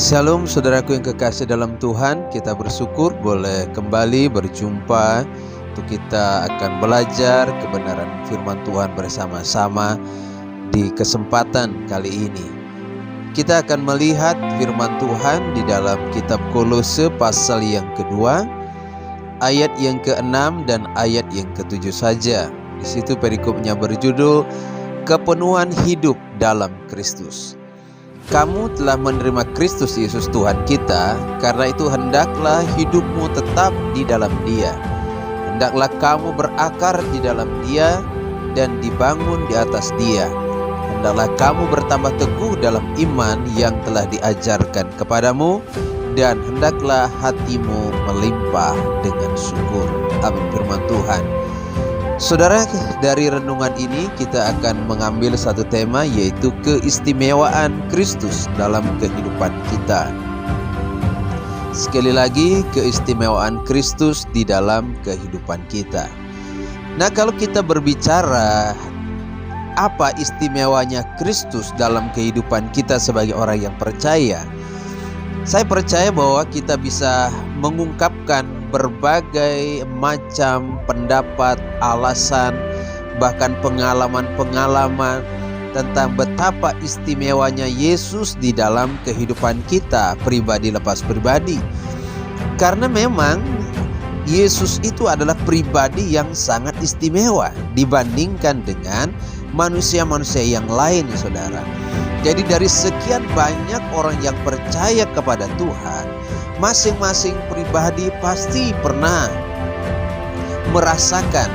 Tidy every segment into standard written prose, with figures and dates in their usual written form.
Shalom saudaraku yang kekasih dalam Tuhan, kita bersyukur boleh kembali berjumpa untuk kita akan belajar kebenaran firman Tuhan bersama-sama di kesempatan kali ini. Kita akan melihat firman Tuhan di dalam kitab Kolose pasal yang kedua, ayat yang ke-6 dan ayat yang ke-7 saja. Di situ perikopnya berjudul Kepenuhan Hidup dalam Kristus. Kamu telah menerima Kristus Yesus Tuhan kita, karena itu hendaklah hidupmu tetap di dalam Dia. Hendaklah kamu berakar di dalam Dia dan dibangun di atas Dia. Hendaklah kamu bertambah teguh dalam iman yang telah diajarkan kepadamu, dan hendaklah hatimu melimpah dengan syukur. Amin. Firman Tuhan. Saudara, dari renungan ini kita akan mengambil satu tema, yaitu keistimewaan Kristus dalam kehidupan kita. Sekali lagi, keistimewaan Kristus di dalam kehidupan kita. Nah, kalau kita berbicara apa istimewanya Kristus dalam kehidupan kita sebagai orang yang percaya, saya percaya bahwa kita bisa mengungkapkan berbagai macam pendapat, alasan, bahkan pengalaman-pengalaman tentang betapa istimewanya Yesus di dalam kehidupan kita pribadi lepas pribadi. Karena memang Yesus itu adalah pribadi yang sangat istimewa dibandingkan dengan manusia-manusia yang lain, saudara. Jadi dari sekian banyak orang yang percaya kepada Tuhan, masing-masing pribadi pasti pernah merasakan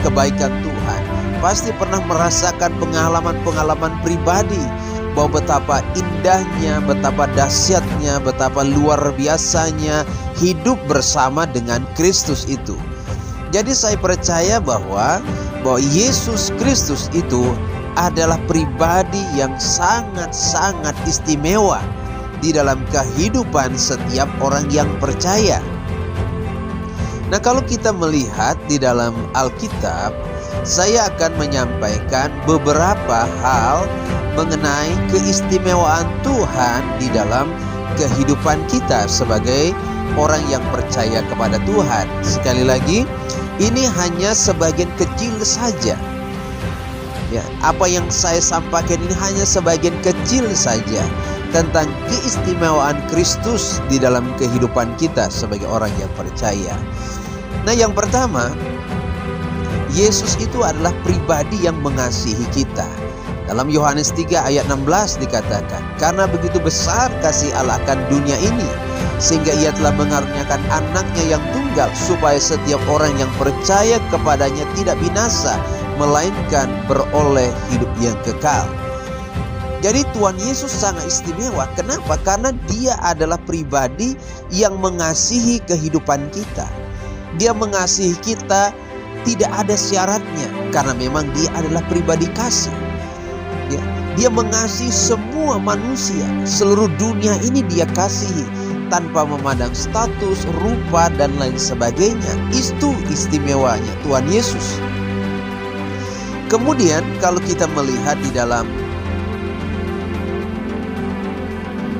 kebaikan Tuhan, pasti pernah merasakan pengalaman-pengalaman pribadi bahwa betapa indahnya, betapa dahsyatnya, betapa luar biasanya hidup bersama dengan Kristus itu. Jadi saya percaya bahwa Yesus Kristus itu adalah pribadi yang sangat-sangat istimewa di dalam kehidupan setiap orang yang percaya. Nah, kalau kita melihat di dalam Alkitab, saya akan menyampaikan beberapa hal mengenai keistimewaan Tuhan di dalam kehidupan kita sebagai orang yang percaya kepada Tuhan. Sekali lagi, ini hanya sebagian kecil saja. Ya, apa yang saya sampaikan ini hanya sebagian kecil saja tentang keistimewaan Kristus di dalam kehidupan kita sebagai orang yang percaya. Nah, yang pertama, Yesus itu adalah pribadi yang mengasihi kita. Dalam Yohanes 3 ayat 16 dikatakan, karena begitu besar kasih Allah akan dunia ini, sehingga Ia telah mengaruniakan anaknya yang tunggal, supaya setiap orang yang percaya kepadanya tidak binasa, melainkan beroleh hidup yang kekal. Jadi Tuhan Yesus sangat istimewa. Kenapa? Karena Dia adalah pribadi yang mengasihi kehidupan kita. Dia mengasihi kita tidak ada syaratnya, karena memang Dia adalah pribadi kasih. Ya, Dia mengasihi semua manusia, seluruh dunia ini Dia kasihi tanpa memandang status, rupa, dan lain sebagainya. Itu istimewanya Tuhan Yesus. Kemudian kalau kita melihat di dalam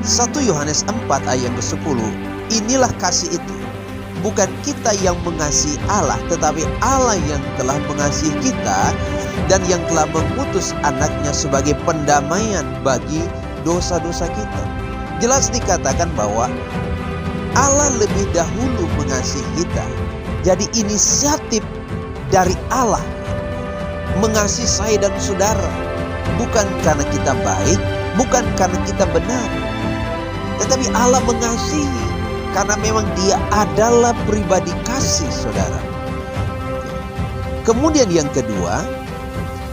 1 Yohanes 4 ayat ke-10, inilah kasih itu, bukan kita yang mengasihi Allah, tetapi Allah yang telah mengasihi kita dan yang telah mengutus anaknya sebagai pendamaian bagi dosa-dosa kita. Jelas dikatakan bahwa Allah lebih dahulu mengasihi kita. Jadi inisiatif dari Allah mengasihi saya dan saudara, bukan karena kita baik, bukan karena kita benar, tetapi Allah mengasihi karena memang Dia adalah pribadi kasih, saudara. Kemudian yang kedua,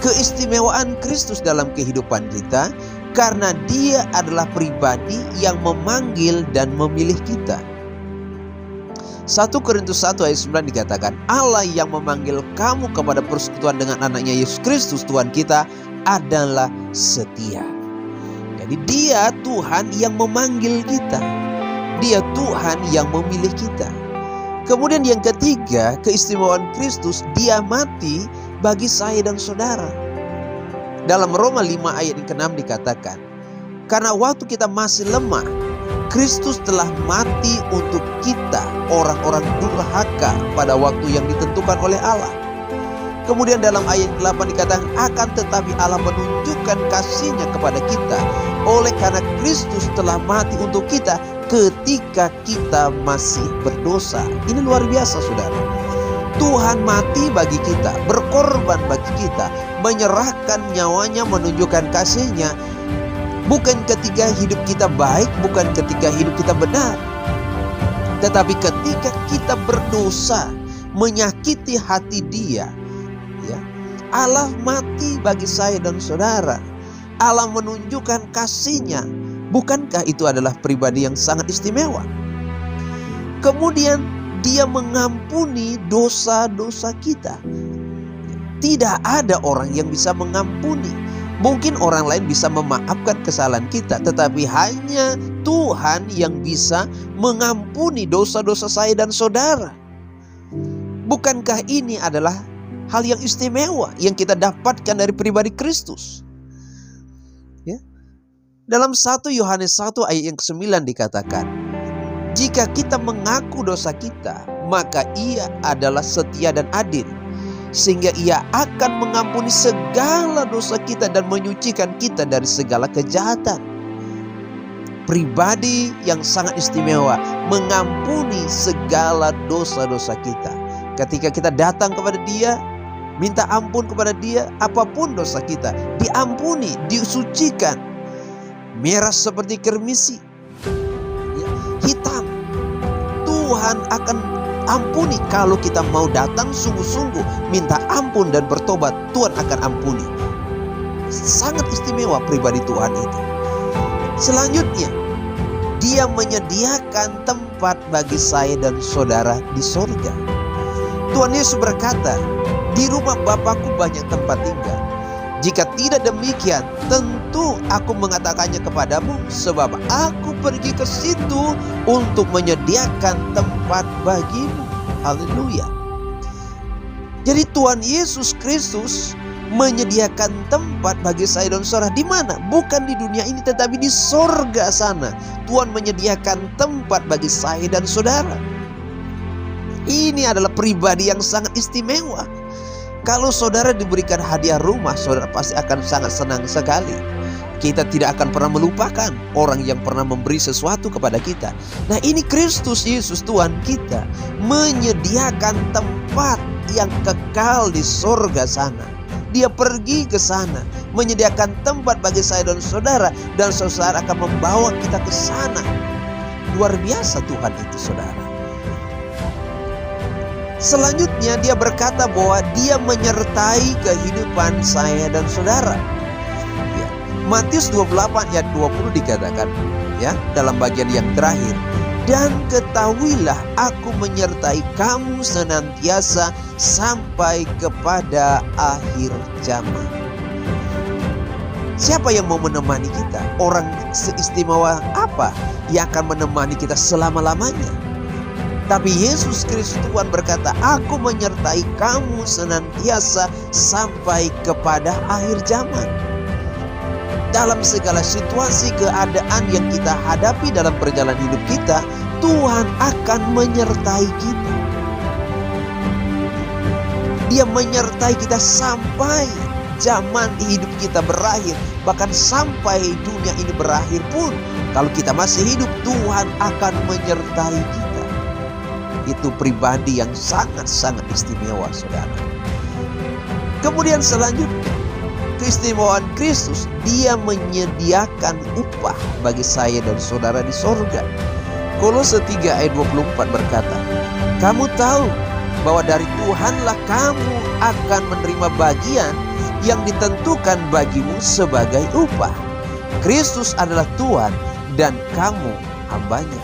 keistimewaan Kristus dalam kehidupan kita karena Dia adalah pribadi yang memanggil dan memilih kita. 1 Korintus 1 ayat 9 dikatakan, Allah yang memanggil kamu kepada persekutuan dengan anaknya Yesus Kristus Tuhan kita adalah setia. Jadi Dia Tuhan yang memanggil kita, Dia Tuhan yang memilih kita. Kemudian yang ketiga, keistimewaan Kristus, Dia mati bagi saya dan saudara. Dalam Roma 5 ayat yang ke-6 dikatakan, karena waktu kita masih lemah, Kristus telah mati untuk kita, orang-orang durhaka, pada waktu yang ditentukan oleh Allah. Kemudian dalam ayat 8 dikatakan, akan tetapi Allah menunjukkan kasih-Nya kepada kita oleh karena Kristus telah mati untuk kita ketika kita masih berdosa. Ini luar biasa, saudara. Tuhan mati bagi kita, berkorban bagi kita, menyerahkan nyawanya, menunjukkan kasih-Nya. Bukan ketika hidup kita baik, bukan ketika hidup kita benar, tetapi ketika kita berdosa, menyakiti hati Dia, ya, Allah mati bagi saya dan saudara. Allah menunjukkan kasih-Nya. Bukankah itu adalah pribadi yang sangat istimewa? Kemudian Dia mengampuni dosa-dosa kita. Tidak ada orang yang bisa mengampuni. Mungkin orang lain bisa memaafkan kesalahan kita, tetapi hanya Tuhan yang bisa mengampuni dosa-dosa saya dan saudara. Bukankah ini adalah hal yang istimewa yang kita dapatkan dari pribadi Kristus? Ya. Dalam 1 Yohanes 1 ayat yang ke-9 dikatakan, jika kita mengaku dosa kita, maka Ia adalah setia dan adil, sehingga Ia akan mengampuni segala dosa kita dan menyucikan kita dari segala kejahatan. Pribadi yang sangat istimewa, mengampuni segala dosa-dosa kita. Ketika kita datang kepada Dia, minta ampun kepada Dia, apapun dosa kita diampuni, disucikan. Merah seperti kermisi, hitam, Tuhan akan ampuni. Kalau kita mau datang sungguh-sungguh, minta ampun dan bertobat, Tuhan akan ampuni. Sangat istimewa pribadi Tuhan itu. Selanjutnya, Dia menyediakan tempat bagi saya dan saudara di sorga. Tuhan Yesus berkata, di rumah Bapa-Ku banyak tempat tinggal. Jika tidak demikian, tentu Aku mengatakannya kepadamu, sebab Aku pergi ke situ untuk menyediakan tempat bagimu. Haleluya. Jadi Tuhan Yesus Kristus menyediakan tempat bagi saya dan saudara. Di mana? Bukan di dunia ini, tetapi di sorga sana. Tuhan menyediakan tempat bagi saya dan saudara. Ini adalah pribadi yang sangat istimewa. Kalau saudara diberikan hadiah rumah, saudara pasti akan sangat senang sekali. Kita tidak akan pernah melupakan orang yang pernah memberi sesuatu kepada kita. Nah, ini Kristus Yesus Tuhan kita menyediakan tempat yang kekal di sorga sana. Dia pergi ke sana, menyediakan tempat bagi saya dan saudara saudara akan membawa kita ke sana. Luar biasa Tuhan itu, saudara. Selanjutnya Dia berkata bahwa Dia menyertai kehidupan saya dan saudara. Ya, Matius 28 ayat 20 dikatakan, ya, dalam bagian yang terakhir, dan ketahuilah Aku menyertai kamu senantiasa sampai kepada akhir zaman. Siapa yang mau menemani kita? Orang seistimewa apa yang akan menemani kita selama-lamanya? Tapi Yesus Kristus Tuhan berkata, Aku menyertai kamu senantiasa sampai kepada akhir zaman. Dalam segala situasi keadaan yang kita hadapi dalam perjalanan hidup kita, Tuhan akan menyertai kita. Dia menyertai kita sampai zaman hidup kita berakhir. Bahkan sampai dunia ini berakhir pun, kalau kita masih hidup, Tuhan akan menyertai kita. Itu pribadi yang sangat-sangat istimewa, saudara. Kemudian selanjutnya, keistimewaan Kristus, Dia menyediakan upah bagi saya dan saudara di sorga. Kolose 3 ayat 24 berkata, kamu tahu bahwa dari Tuhanlah kamu akan menerima bagian yang ditentukan bagimu sebagai upah. Kristus adalah Tuhan dan kamu hambanya.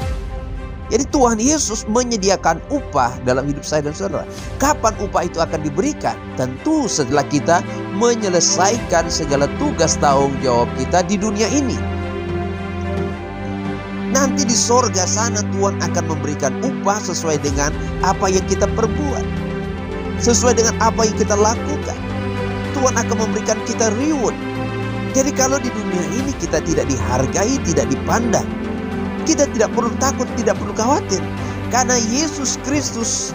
Jadi Tuhan Yesus menyediakan upah dalam hidup saya dan saudara. Kapan upah itu akan diberikan? Tentu setelah kita menyelesaikan segala tugas tanggung jawab kita di dunia ini. Nanti di sorga sana Tuhan akan memberikan upah sesuai dengan apa yang kita perbuat, sesuai dengan apa yang kita lakukan. Tuhan akan memberikan kita reward. Jadi kalau di dunia ini kita tidak dihargai, tidak dipandang, Kita tidak perlu takut, tidak perlu khawatir. Karena Yesus Kristus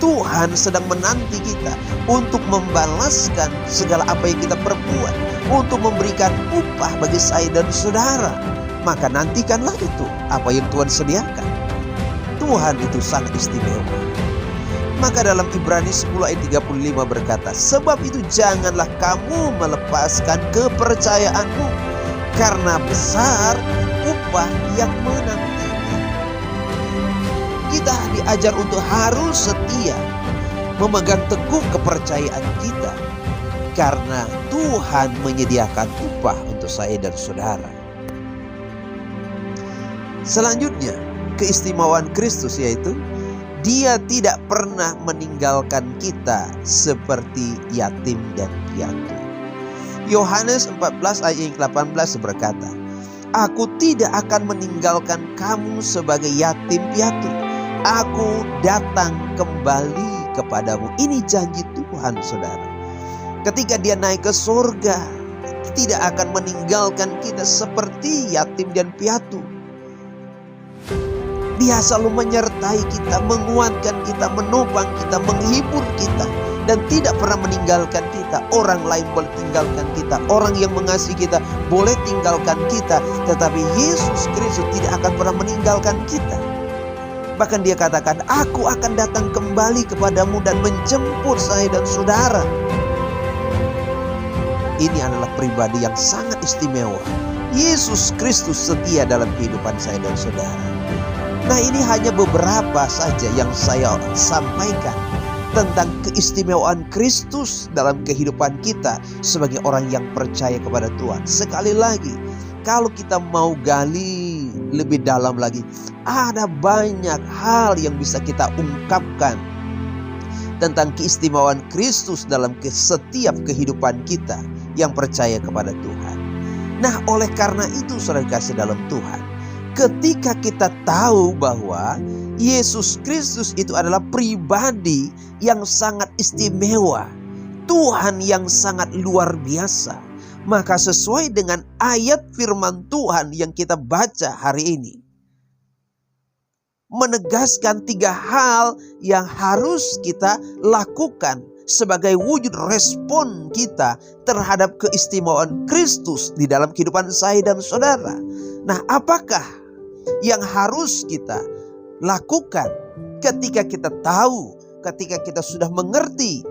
Tuhan sedang menanti kita untuk membalaskan segala apa yang kita perbuat, untuk memberikan upah bagi saya dan saudara. Maka nantikanlah itu apa yang Tuhan sediakan. Tuhan itu sangat istimewa. Maka dalam Ibrani 10 ayat 35 berkata, sebab itu janganlah kamu melepaskan kepercayaanmu, karena besar upah yang menantinya. Kita diajar untuk harus setia, memegang teguh kepercayaan kita, karena Tuhan menyediakan upah untuk saya dan saudara. Selanjutnya, keistimewaan Kristus yaitu Dia tidak pernah meninggalkan kita seperti yatim dan piatu. Yohanes 14 ayat 18 berkata, Aku tidak akan meninggalkan kamu sebagai yatim piatu. Aku datang kembali kepadamu. Ini janji Tuhan, saudara. Ketika Dia naik ke surga, tidak akan meninggalkan kita seperti yatim dan piatu. Dia selalu menyertai kita, menguatkan kita, menopang kita, menghibur kita, dan tidak pernah meninggalkan kita. Orang lain boleh tinggalkan kita, orang yang mengasihi kita boleh tinggalkan kita, tetapi Yesus Kristus tidak akan pernah meninggalkan kita. Bahkan Dia katakan, Aku akan datang kembali kepadamu dan menjemput saya dan saudara. Ini adalah pribadi yang sangat istimewa. Yesus Kristus setia dalam kehidupan saya dan saudara. Nah, ini hanya beberapa saja yang saya sampaikan tentang keistimewaan Kristus dalam kehidupan kita sebagai orang yang percaya kepada Tuhan. Sekali lagi, kalau kita mau gali lebih dalam lagi, ada banyak hal yang bisa kita ungkapkan tentang keistimewaan Kristus dalam setiap kehidupan kita yang percaya kepada Tuhan. Nah, oleh karena itu, saudara kasih dalam Tuhan, ketika kita tahu bahwa Yesus Kristus itu adalah pribadi yang sangat istimewa, Tuhan yang sangat luar biasa, maka sesuai dengan ayat firman Tuhan yang kita baca hari ini, menegaskan 3 hal yang harus kita lakukan sebagai wujud respon kita terhadap keistimewaan Kristus di dalam kehidupan saya dan saudara. Nah, apakah yang harus kita lakukan ketika kita tahu, ketika kita sudah mengerti,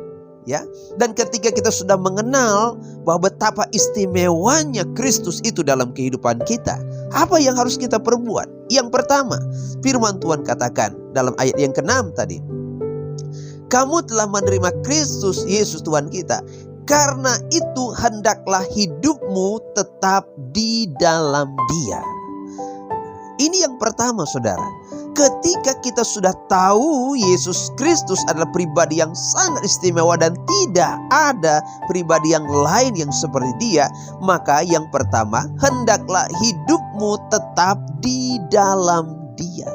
ya, dan ketika kita sudah mengenal bahwa betapa istimewanya Kristus itu dalam kehidupan kita? Apa yang harus kita perbuat? Yang pertama, firman Tuhan katakan dalam ayat yang ke-6 tadi, kamu telah menerima Kristus Yesus Tuhan kita, karena itu hendaklah hidupmu tetap di dalam Dia. Ini yang pertama, saudara. Ketika kita sudah tahu Yesus Kristus adalah pribadi yang sangat istimewa dan tidak ada pribadi yang lain yang seperti Dia, maka yang pertama, hendaklah hidupmu tetap di dalam Dia.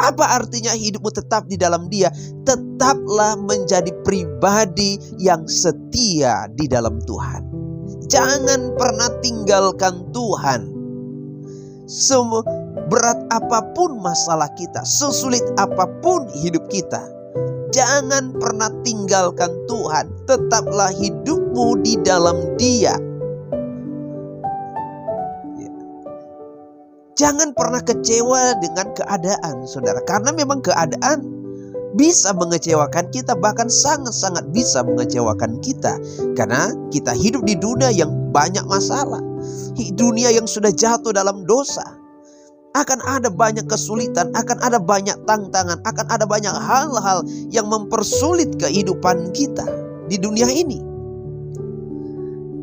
Apa artinya hidupmu tetap di dalam Dia? Tetaplah menjadi pribadi yang setia di dalam Tuhan. Jangan pernah tinggalkan Tuhan. Seberat apapun masalah kita, sesulit apapun hidup kita, jangan pernah tinggalkan Tuhan. Tetaplah hidupmu di dalam Dia. Jangan pernah kecewa dengan keadaan, saudara. Karena memang keadaan bisa mengecewakan kita, bahkan sangat-sangat bisa mengecewakan kita. Karena kita hidup di dunia yang banyak masalah, dunia yang sudah jatuh dalam dosa. Akan ada banyak kesulitan, akan ada banyak tantangan, akan ada banyak hal-hal yang mempersulit kehidupan kita di dunia ini.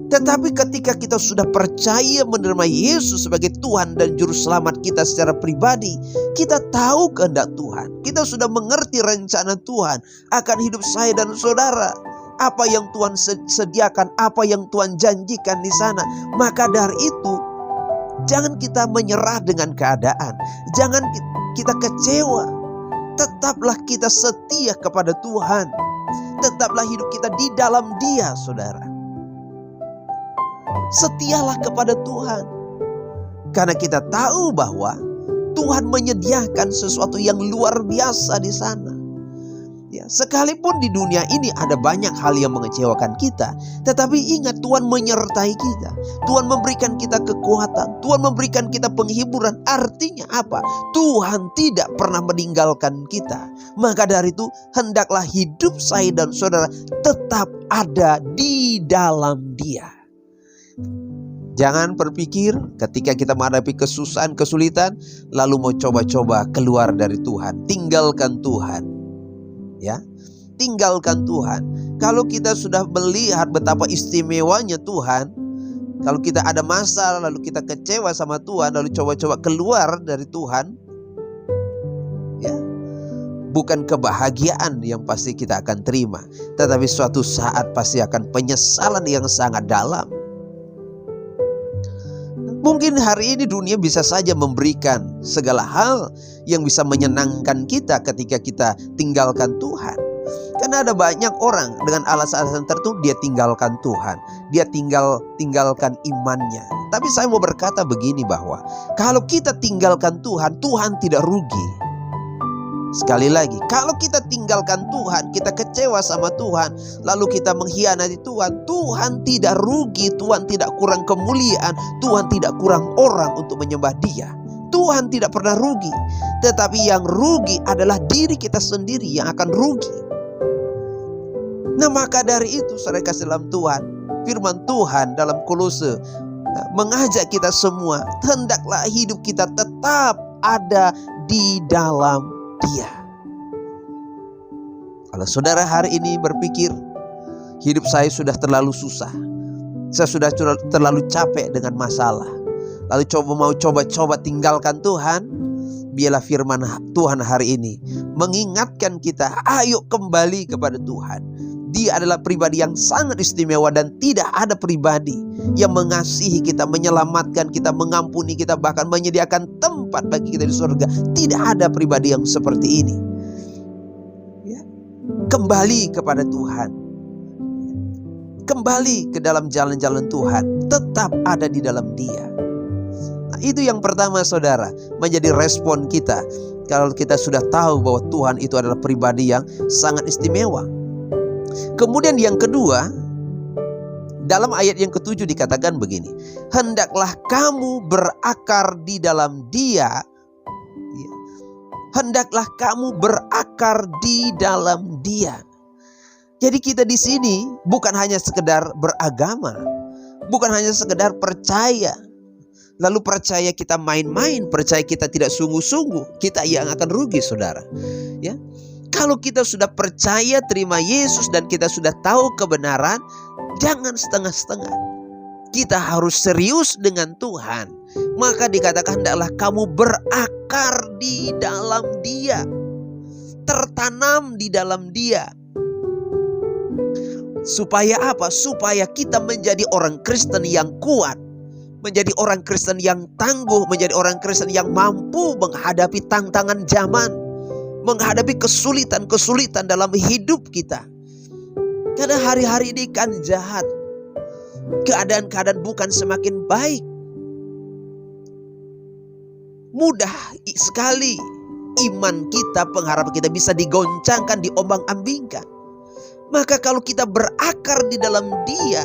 Tetapi ketika kita sudah percaya menerima Yesus sebagai Tuhan dan Juru Selamat kita secara pribadi, kita tahu kehendak Tuhan. Kita sudah mengerti rencana Tuhan akan hidup saya dan saudara. Apa yang Tuhan sediakan, apa yang Tuhan janjikan di sana. Maka dari itu, jangan kita menyerah dengan keadaan. Jangan kita kecewa. Tetaplah kita setia kepada Tuhan. Tetaplah hidup kita di dalam Dia, saudara. Setialah kepada Tuhan. Karena kita tahu bahwa Tuhan menyediakan sesuatu yang luar biasa di sana. Ya, sekalipun di dunia ini ada banyak hal yang mengecewakan kita, tetapi ingat, Tuhan menyertai kita. Tuhan memberikan kita kekuatan, Tuhan memberikan kita penghiburan. Artinya apa? Tuhan tidak pernah meninggalkan kita. Maka dari itu, hendaklah hidup saya dan saudara tetap ada di dalam Dia. Jangan berpikir ketika kita menghadapi kesusahan, kesulitan, lalu mau coba-coba keluar dari Tuhan. Tinggalkan Tuhan. Ya, tinggalkan Tuhan. Kalau kita sudah melihat betapa istimewanya Tuhan, kalau kita ada masalah lalu kita kecewa sama Tuhan, lalu coba-coba keluar dari Tuhan, ya, bukan kebahagiaan yang pasti kita akan terima, tetapi suatu saat pasti akan penyesalan yang sangat dalam. Mungkin hari ini dunia bisa saja memberikan segala hal yang bisa menyenangkan kita ketika kita tinggalkan Tuhan. Karena ada banyak orang dengan alasan-alasan tertentu dia tinggalkan Tuhan. Dia tinggalkan imannya. Tapi saya mau berkata begini, bahwa kalau kita tinggalkan Tuhan, Tuhan tidak rugi. Sekali lagi, kalau kita tinggalkan Tuhan, kita kecewa sama Tuhan, lalu kita mengkhianati Tuhan, Tuhan tidak rugi, Tuhan tidak kurang kemuliaan, Tuhan tidak kurang orang untuk menyembah Dia. Tuhan tidak pernah rugi, tetapi yang rugi adalah diri kita sendiri yang akan rugi. Nah, maka dari itu, saudara kasih dalam Tuhan, firman Tuhan dalam Kolose mengajak kita semua, hendaklah hidup kita tetap ada di dalam Dia. Kalau saudara hari ini berpikir, hidup saya sudah terlalu susah, saya sudah terlalu capek dengan masalah, lalu mau coba-coba tinggalkan Tuhan, biarlah firman Tuhan hari ini mengingatkan kita, ayo kembali kepada Tuhan. Dia adalah pribadi yang sangat istimewa, dan tidak ada pribadi yang mengasihi kita, menyelamatkan kita, mengampuni kita, bahkan menyediakan tempat bagi kita di surga. Tidak ada pribadi yang seperti ini. Ya. Kembali kepada Tuhan, kembali ke dalam jalan-jalan Tuhan, tetap ada di dalam Dia. Nah, itu yang pertama, saudara, menjadi respon kita kalau kita sudah tahu bahwa Tuhan itu adalah pribadi yang sangat istimewa. Kemudian yang kedua, dalam ayat yang ke-7 dikatakan begini, hendaklah kamu berakar di dalam Dia. Hendaklah kamu berakar di dalam Dia. Jadi kita di sini bukan hanya sekedar beragama, bukan hanya sekedar percaya, lalu percaya kita main-main, percaya kita tidak sungguh-sungguh, kita yang akan rugi, saudara. Ya. Kalau kita sudah percaya terima Yesus dan kita sudah tahu kebenaran, jangan setengah-setengah. Kita harus serius dengan Tuhan. Maka dikatakan hendaklah kamu berakar di dalam Dia, tertanam di dalam Dia. Supaya apa? Supaya kita menjadi orang Kristen yang kuat, menjadi orang Kristen yang tangguh, menjadi orang Kristen yang mampu menghadapi tantangan zaman, menghadapi kesulitan-kesulitan dalam hidup kita. Karena hari-hari ini kan jahat, keadaan-keadaan bukan semakin baik. Mudah sekali iman kita, pengharapan kita bisa digoncangkan, diombang-ambingkan. Maka kalau kita berakar di dalam Dia,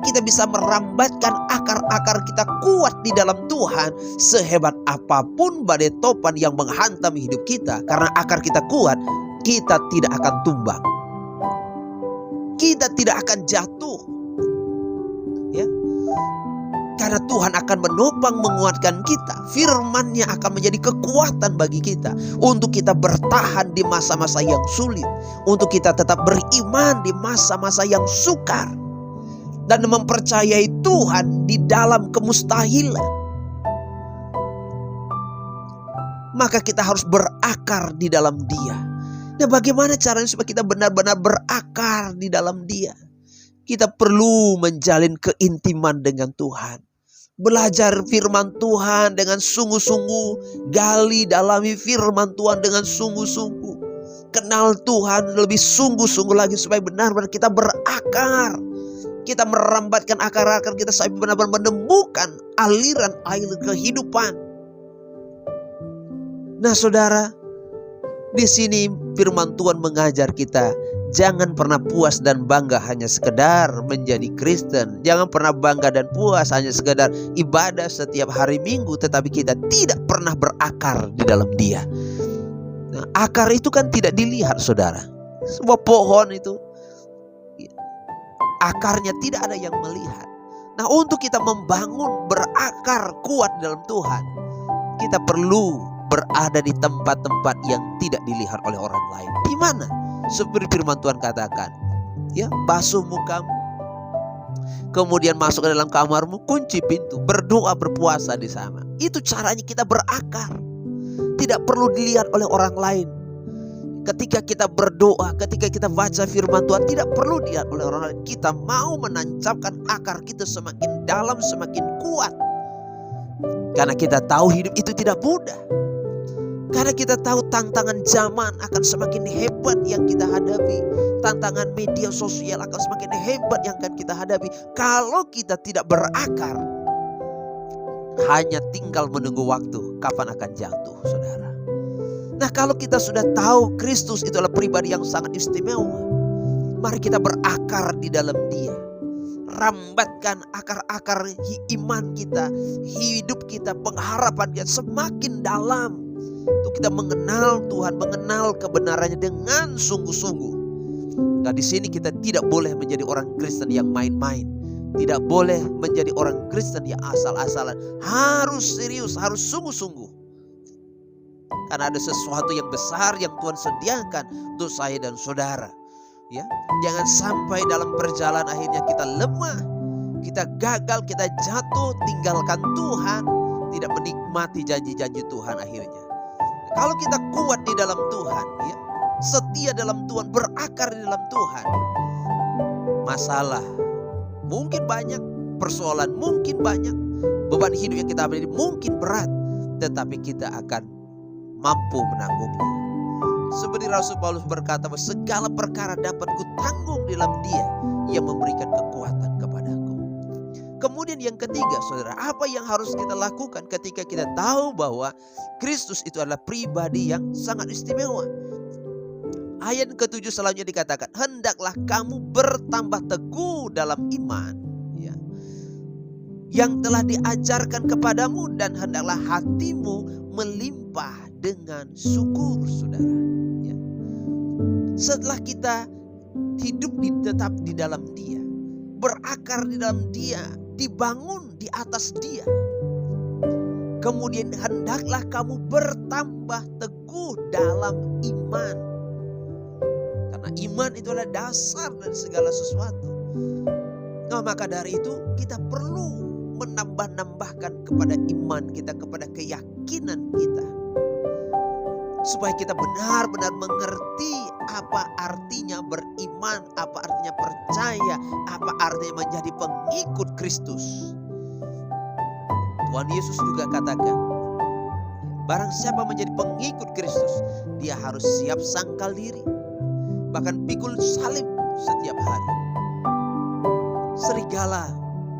kita bisa merambatkan akar-akar kita kuat di dalam Tuhan. Sehebat apapun badai topan yang menghantam hidup kita, karena akar kita kuat, kita tidak akan tumbang, kita tidak akan jatuh. Ya, karena Tuhan akan menopang, menguatkan kita. Firman-Nya akan menjadi kekuatan bagi kita untuk kita bertahan di masa-masa yang sulit, untuk kita tetap beriman di masa-masa yang sukar, dan mempercayai Tuhan di dalam kemustahilan. Maka kita harus berakar di dalam Dia. Nah, bagaimana caranya supaya kita benar-benar berakar di dalam Dia? Kita perlu menjalin keintiman dengan Tuhan, belajar firman Tuhan dengan sungguh-sungguh, gali dalami firman Tuhan dengan sungguh-sungguh, kenal Tuhan lebih sungguh-sungguh lagi supaya benar-benar kita berakar. Kita merambatkan akar-akar kita sampai benar-benar menemukan aliran air kehidupan. Nah saudara, di sini firman Tuhan mengajar kita, jangan pernah puas dan bangga hanya sekedar menjadi Kristen. Jangan pernah bangga dan puas hanya sekedar ibadah setiap hari Minggu, tetapi kita tidak pernah berakar di dalam Dia. Nah, akar itu kan tidak dilihat saudara. Sebuah pohon itu akarnya tidak ada yang melihat. Nah, untuk kita membangun berakar kuat dalam Tuhan, kita perlu berada di tempat-tempat yang tidak dilihat oleh orang lain. Di mana? Seperti firman Tuhan katakan, ya, basuh mukamu, kemudian masuk ke dalam kamarmu, kunci pintu, berdoa, berpuasa di sana. Itu caranya kita berakar. Tidak perlu dilihat oleh orang lain. Ketika kita berdoa, ketika kita baca firman Tuhan, tidak perlu dilihat oleh orang lain. Kita mau menancapkan akar kita semakin dalam, semakin kuat. Karena kita tahu hidup itu tidak mudah. Karena kita tahu tantangan zaman akan semakin hebat yang kita hadapi. Tantangan media sosial akan semakin hebat yang akan kita hadapi. Kalau kita tidak berakar, hanya tinggal menunggu waktu kapan akan jatuh, saudara. Nah, kalau kita sudah tahu Kristus itu adalah pribadi yang sangat istimewa, mari kita berakar di dalam Dia. Rambatkan akar-akar iman kita, hidup kita, pengharapan kita semakin dalam. Untuk kita mengenal Tuhan, mengenal kebenarannya dengan sungguh-sungguh. Nah, di sini kita tidak boleh menjadi orang Kristen yang main-main. Tidak boleh menjadi orang Kristen yang asal-asalan. Harus serius, harus sungguh-sungguh. Karena ada sesuatu yang besar yang Tuhan sediakan untuk saya dan saudara. Ya, jangan sampai dalam perjalanan akhirnya kita lemah, kita gagal, kita jatuh, tinggalkan Tuhan, tidak menikmati janji-janji Tuhan akhirnya. Kalau kita kuat di dalam Tuhan, ya, setia dalam Tuhan, berakar di dalam Tuhan, masalah mungkin banyak, persoalan mungkin banyak, beban hidup yang kita miliki mungkin berat, tetapi kita akan mampu menanggungnya. Seperti Rasul Paulus berkata bahwa segala perkara dapat kutanggung di dalam Dia yang memberikan kekuatan kepadaku. Kemudian yang ketiga, saudara, apa yang harus kita lakukan ketika kita tahu bahwa Kristus itu adalah pribadi yang sangat istimewa? Ayat ke-7 selanjutnya dikatakan, hendaklah kamu bertambah teguh dalam iman, ya, yang telah diajarkan kepadamu, dan hendaklah hatimu melimpah dengan syukur, saudara. Ya. Setelah kita hidup tetap di dalam Dia, berakar di dalam Dia, dibangun di atas Dia, kemudian hendaklah kamu bertambah teguh dalam iman. Karena iman itu adalah dasar dari segala sesuatu. Nah, maka dari itu kita perlu menambah-nambahkan kepada iman kita, kepada keyakinan kita, supaya kita benar-benar mengerti apa artinya beriman, apa artinya percaya, apa artinya menjadi pengikut Kristus. Tuhan Yesus juga katakan, barang siapa menjadi pengikut Kristus, dia harus siap sangkal diri, bahkan pikul salib setiap hari. Serigala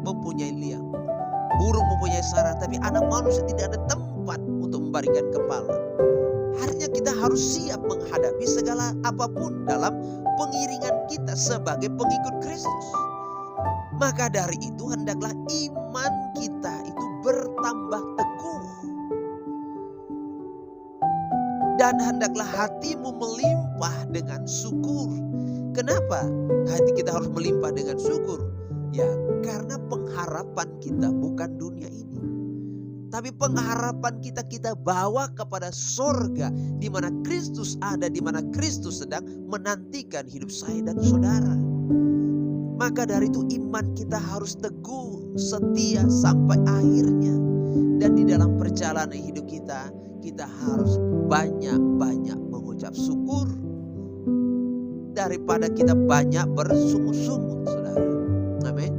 mempunyai liang, burung mempunyai sarang, tapi anak manusia tidak ada tempat untuk memberikan kepala. Artinya kita harus siap menghadapi segala apapun dalam pengiringan kita sebagai pengikut Kristus. Maka dari itu hendaklah iman kita itu bertambah teguh. Dan hendaklah hatimu melimpah dengan syukur. Kenapa hati kita harus melimpah dengan syukur? Ya, karena pengharapan kita bukan dunia ini, tapi pengharapan kita bawa kepada sorga, di mana Kristus ada, di mana Kristus sedang menantikan hidup saya dan saudara. Maka dari itu iman kita harus teguh, setia sampai akhirnya. Dan di dalam perjalanan hidup kita, kita harus banyak-banyak mengucap syukur daripada kita banyak bersungut-sungut, saudara. Amin.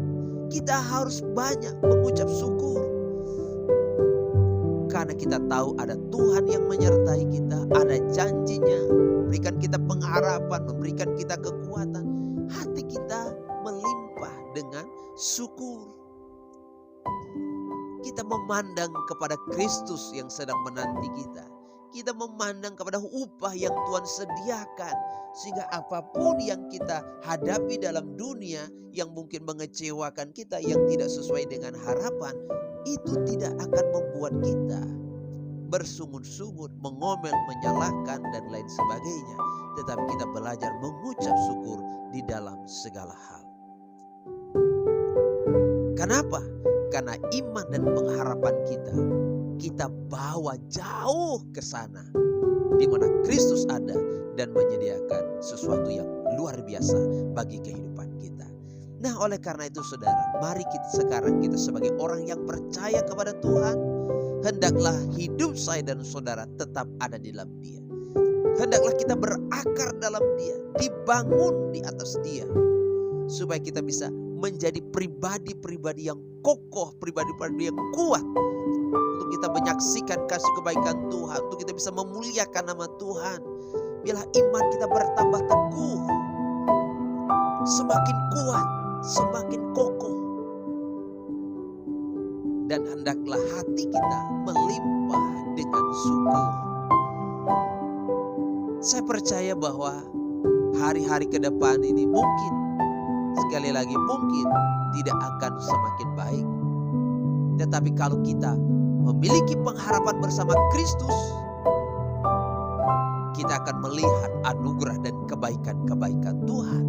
Kita harus banyak mengucap syukur. Karena kita tahu ada Tuhan yang menyertai kita, ada janjinya, memberikan kita pengharapan, memberikan kita kekuatan. Hati kita melimpah dengan syukur. Kita memandang kepada Kristus yang sedang menanti kita. Kita memandang kepada upah yang Tuhan sediakan. Sehingga apapun yang kita hadapi dalam dunia yang mungkin mengecewakan kita, yang tidak sesuai dengan harapan, itu tidak akan membuat kita bersungut-sungut, mengomel, menyalahkan, dan lain sebagainya. Tetapi kita belajar mengucap syukur di dalam segala hal. Kenapa? Karena iman dan pengharapan kita bawa jauh ke sana, di mana Kristus ada dan menyediakan sesuatu yang luar biasa bagi kehidupan kita. Nah, oleh karena itu saudara, mari kita sebagai orang yang percaya kepada Tuhan, hendaklah hidup saya dan saudara tetap ada di dalam Dia. Hendaklah kita berakar dalam Dia, dibangun di atas Dia, supaya kita bisa menjadi pribadi-pribadi yang kokoh, pribadi-pribadi yang kuat, untuk kita menyaksikan kasih kebaikan Tuhan, untuk kita bisa memuliakan nama Tuhan. Biarlah iman kita bertambah teguh, semakin kuat, semakin kokoh, dan hendaklah hati kita melimpah dengan syukur. Saya percaya bahwa hari-hari ke depan ini mungkin, sekali lagi mungkin, tidak akan semakin baik. Tetapi kalau kita memiliki pengharapan bersama Kristus, kita akan melihat anugerah dan kebaikan-kebaikan Tuhan.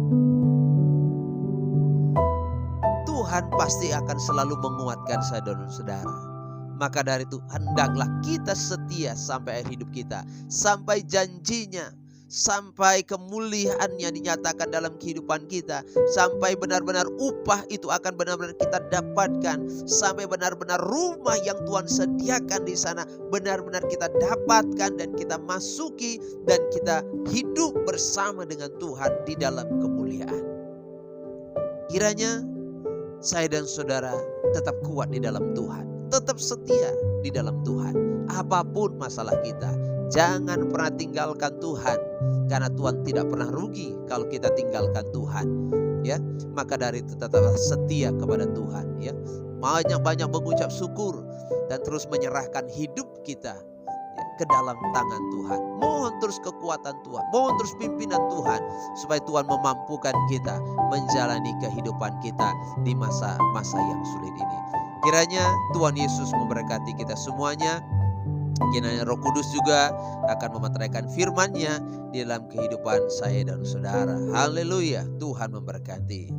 Tuhan pasti akan selalu menguatkan saudara-saudara. Maka dari itu hendaklah kita setia sampai akhir hidup kita, sampai janjinya, sampai kemuliaannya dinyatakan dalam kehidupan kita, sampai benar-benar upah itu akan benar-benar kita dapatkan, sampai benar-benar rumah yang Tuhan sediakan di sana benar-benar kita dapatkan dan kita masuki, dan kita hidup bersama dengan Tuhan di dalam kemuliaan. Kiranya saya dan saudara tetap kuat di dalam Tuhan, tetap setia di dalam Tuhan. Apapun masalah kita, jangan pernah tinggalkan Tuhan, karena Tuhan tidak pernah rugi kalau kita tinggalkan Tuhan. Ya, maka dari itu tetaplah setia kepada Tuhan. Ya, banyak-banyak mengucap syukur dan terus menyerahkan hidup kita ke dalam tangan Tuhan. Mohon terus kekuatan Tuhan, mohon terus pimpinan Tuhan, supaya Tuhan memampukan kita menjalani kehidupan kita di masa-masa yang sulit ini. Kiranya Tuhan Yesus memberkati kita semuanya. Kiranya Roh Kudus juga akan memeteraikan firman-Nya di dalam kehidupan saya dan saudara. Haleluya, Tuhan memberkati.